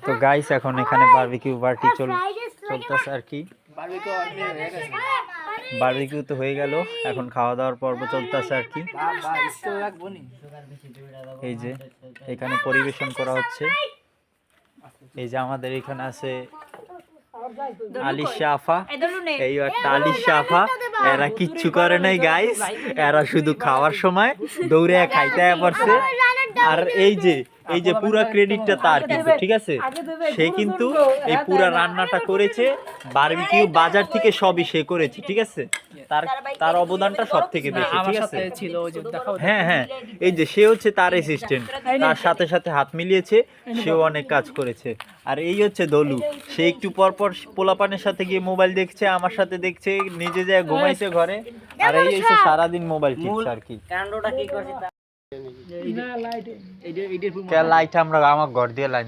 তো গাইস এখন এখানে বারবিকিউ পার্টি চলতেছে আর কি। বারবিকিউ তো হয়ে গেল, এখন খাওয়া দাওয়ার পর্ব চলতেছে আর কি। এই যে এখানে পরিবেশন করা হচ্ছে। এই যে আমাদের এখানে আছে আলিশা আফা, এই একটা আলিশা আফা। এরা কিচ্ছু করে নাই গাইস, এরা শুধু খাওয়ার সময় দৌড়ে খাইতে পারছে। আর এই যে পুরা ক্রেডিটটা তার কিন্তু, ঠিক আছে? সে কিন্তু এই পুরা রান্নাটা করেছে, বারবিকিউ বাজার থেকে সবই সে করেছে, ঠিক আছে? তার অবদানটা সব থেকে বেশি, ঠিক আছে? হ্যাঁ হ্যাঁ, এই যে সে হচ্ছে তার অ্যাসিস্ট্যান্ট, তার সাথে সাথে হাত মিলিয়েছে, সেও অনেক কাজ করেছে। আর এই হচ্ছে দলু, সে একটু পর পর পোলাপানের সাথে গিয়ে মোবাইল দেখছে, আমার সাথে দেখছে, নিজে যায় ঘুমাইছে ঘরে। আর এই হচ্ছে সারাদিন মোবাইল টিপছে আর কি। লাইট আমরা আমার ঘর দিয়ে লাইন